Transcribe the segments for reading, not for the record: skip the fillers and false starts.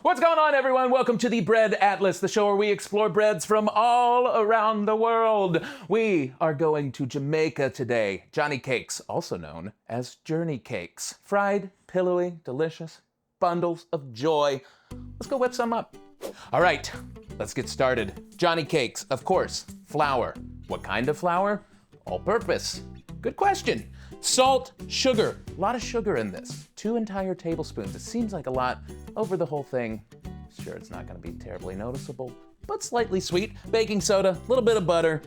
What's going on, everyone? Welcome to the Bread Atlas, the show where we explore breads from all around the world. We are going to Jamaica today. Johnny Cakes, also known as Journey Cakes. Fried, pillowy, delicious, bundles of joy. Let's go whip some up. All right, let's get started. Johnny Cakes, of course, flour. What kind of flour? All-purpose. Good question. Salt, sugar, a lot of sugar in this. 2 entire tablespoons. It seems like a lot over the whole thing. Sure, it's not gonna be terribly noticeable, but slightly sweet. Baking soda, a little bit of butter,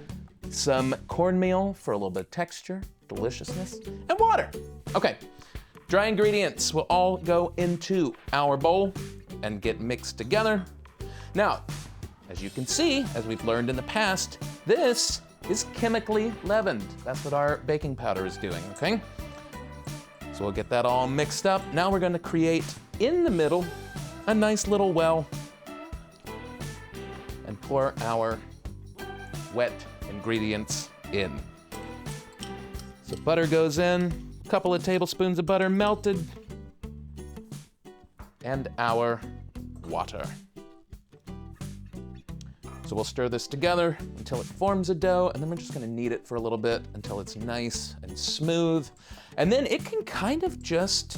some cornmeal for a little bit of texture, deliciousness, and water. Okay, dry ingredients will all go into our bowl and get mixed together. Now, as you can see, as we've learned in the past, this is chemically leavened. That's what our baking powder is doing, okay? So we'll get that all mixed up. Now we're gonna create, in the middle, a nice little well and pour our wet ingredients in. So butter goes in, a couple of tablespoons of butter melted, and our water. So we'll stir this together until it forms a dough, and then we're just gonna knead it for a little bit until it's nice and smooth. And then it can kind of just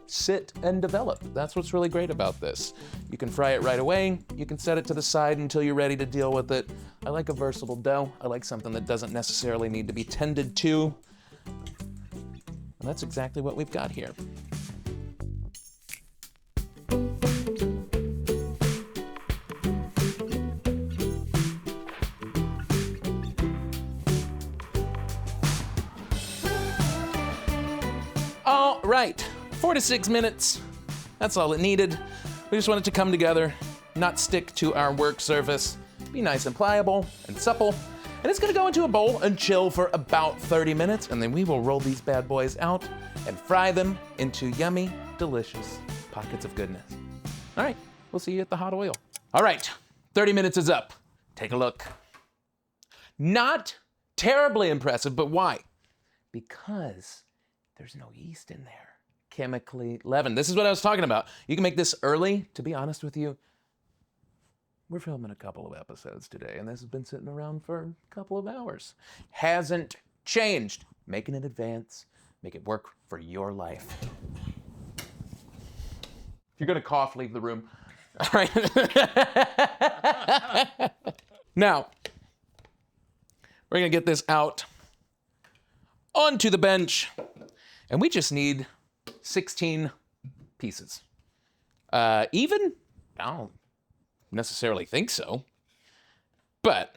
sit and develop. That's what's really great about this. You can fry it right away. You can set it to the side until you're ready to deal with it. I like a versatile dough. I like something that doesn't necessarily need to be tended to. And that's exactly what we've got here. All right, 4 to 6 minutes. That's all it needed. We just want it to come together, not stick to our work surface, be nice and pliable and supple. And it's gonna go into a bowl and chill for about 30 minutes, and then we will roll these bad boys out and fry them into yummy, delicious pockets of goodness. All right, we'll see you at the hot oil. All right, 30 minutes is up. Take a look. Not terribly impressive, but why? Because there's no yeast in there. Chemically leavened. This is what I was talking about. You can make this early. To be honest with you, we're filming a couple of episodes today, and this has been sitting around for a couple of hours. Hasn't changed. Make it in advance. Make it work for your life. If you're gonna cough, leave the room. All right. Now, we're gonna get this out onto the bench. And we just need 16 pieces. Even? I don't necessarily think so. But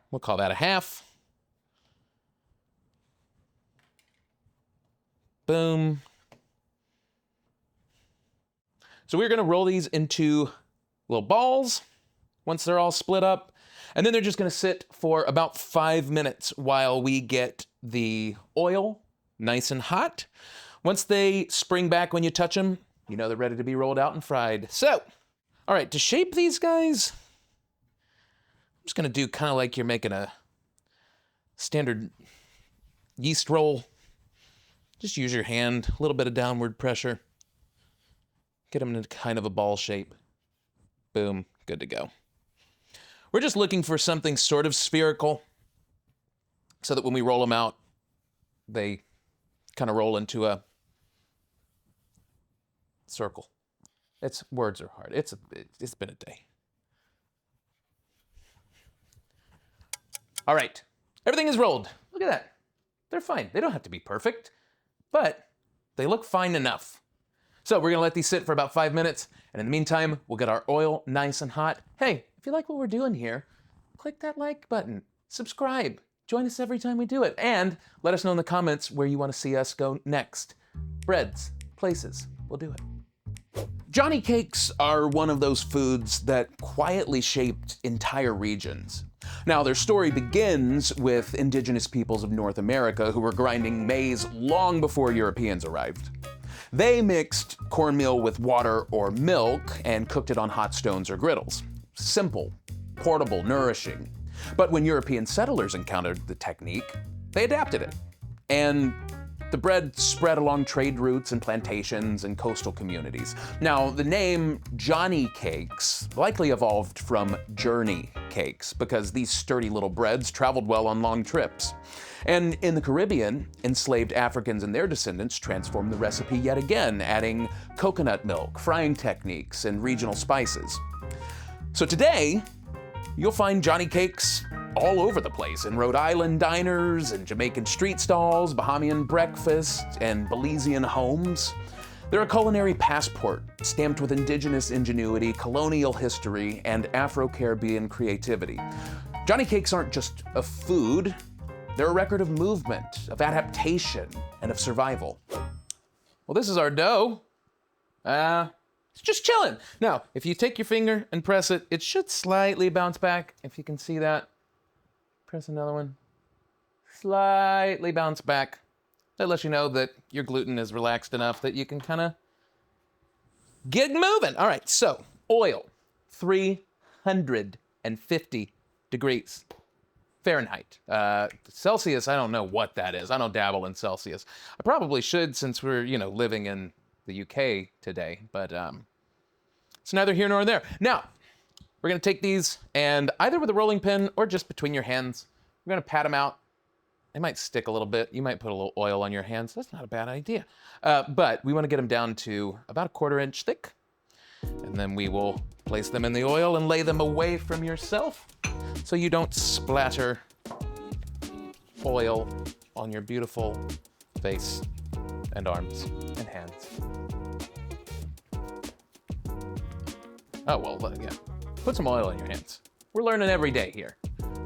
we'll call that a half. Boom. So we're gonna roll these into little balls once they're all split up. And then they're just gonna sit for about 5 minutes while we get the oil nice and hot. Once they spring back when you touch them, you know they're ready to be rolled out and fried. So, all right, to shape these guys, I'm just gonna do kind of like you're making a standard yeast roll. Just use your hand, a little bit of downward pressure. Get them into kind of a ball shape. Boom, good to go. We're just looking for something sort of spherical so that when we roll them out, they kind of roll into a circle. Words are hard. It's been a day. All right, everything is rolled. Look at that. They're fine. They don't have to be perfect, but they look fine enough. So we're gonna let these sit for about 5 minutes, and in the meantime, we'll get our oil nice and hot. Hey, if you like what we're doing here, click that like button, subscribe, join us every time we do it, and let us know in the comments where you want to see us go next. Breads, places, we'll do it. Johnny Cakes are one of those foods that quietly shaped entire regions. Now, their story begins with indigenous peoples of North America who were grinding maize long before Europeans arrived. They mixed cornmeal with water or milk and cooked it on hot stones or griddles. Simple, portable, nourishing. But when European settlers encountered the technique, they adapted it. And The bread spread along trade routes and plantations and coastal communities. Now, the name Johnny Cakes likely evolved from journey cakes because these sturdy little breads traveled well on long trips. And in the Caribbean, enslaved Africans and their descendants transformed the recipe yet again, adding coconut milk, frying techniques, and regional spices. So today, you'll find Johnny Cakes all over the place in Rhode Island diners and Jamaican street stalls, Bahamian breakfast, and Belizean homes. They're a culinary passport stamped with indigenous ingenuity, colonial history, and Afro-Caribbean creativity. Johnny Cakes aren't just a food, they're a record of movement, of adaptation, and of survival. Well, this is our dough. It's just chilling. Now, if you take your finger and press it, it should slightly bounce back, if you can see that. Press another one. Slightly bounce back. That lets you know that your gluten is relaxed enough that you can kind of get moving. All right, so oil, 350 degrees Fahrenheit. Celsius, I don't know what that is. I don't dabble in Celsius. I probably should since we're, living in the UK today, but it's neither here nor there. Now, we're gonna take these and either with a rolling pin or just between your hands, we're gonna pat them out. They might stick a little bit. You might put a little oil on your hands. That's not a bad idea. But we wanna get them down to about a 1/4 inch thick. And then we will place them in the oil and lay them away from yourself so you don't splatter oil on your beautiful face and arms and hands. Oh, well, yeah. Put some oil in your hands. We're learning every day here.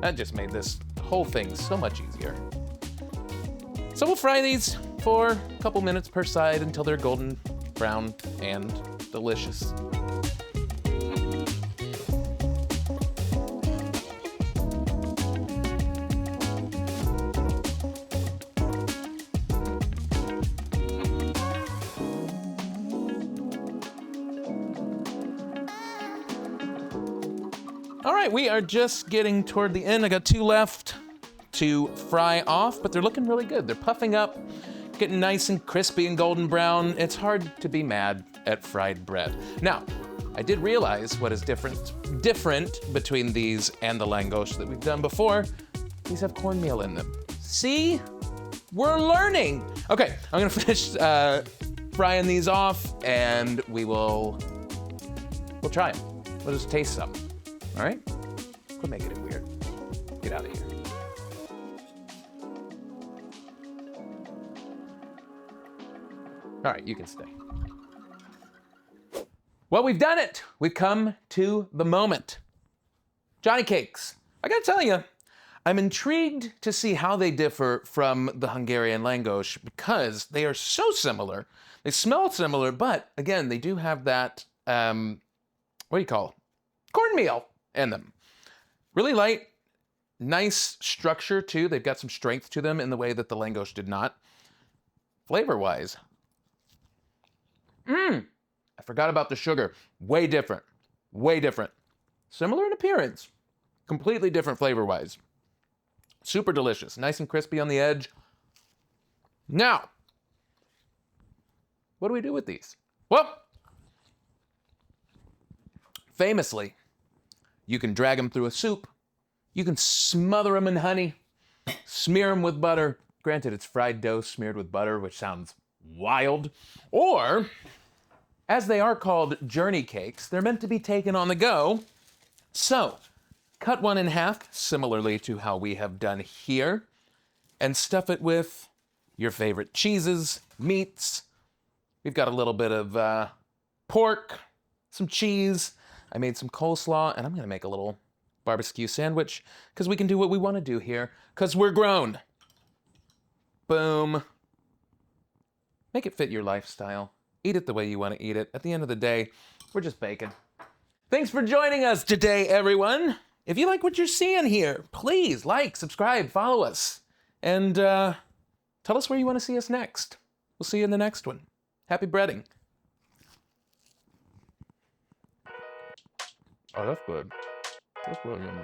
That just made this whole thing so much easier. So we'll fry these for a couple minutes per side until they're golden brown and delicious. All right, we are just getting toward the end. I got 2 left to fry off, but they're looking really good. They're puffing up, getting nice and crispy and golden brown. It's hard to be mad at fried bread. Now, I did realize what is different between these and the langouste that we've done before. These have cornmeal in them. See? We're learning. Okay, I'm gonna finish frying these off and we'll try them. We'll just taste some. All right? Quit making it weird. Get out of here. All right, you can stay. Well, we've done it. We've come to the moment. Johnny Cakes. I gotta tell you, I'm intrigued to see how they differ from the Hungarian langouste because they are so similar. They smell similar, but again, they do have that, what do you call it? Cornmeal in them. Really light, nice structure too. They've got some strength to them in the way that the langouste did not. Flavor-wise, I forgot about the sugar. Way different, way different. Similar in appearance, completely different flavor-wise. Super delicious, nice and crispy on the edge. Now, what do we do with these? Well, famously, you can drag them through a soup. You can smother them in honey, smear them with butter. Granted, it's fried dough smeared with butter, which sounds wild. Or, as they are called journey cakes, they're meant to be taken on the go. So, cut one in half, similarly to how we have done here, and stuff it with your favorite cheeses, meats. We've got a little bit of pork, some cheese. I made some coleslaw, and I'm gonna make a little barbecue sandwich because we can do what we want to do here because we're grown. Boom. Make it fit your lifestyle. Eat it the way you want to eat it. At the end of the day, we're just baking. Thanks for joining us today, everyone. If you like what you're seeing here, please like, subscribe, follow us, and tell us where you want to see us next. We'll see you in the next one. Happy breading. Oh, that's good. That's really yummy.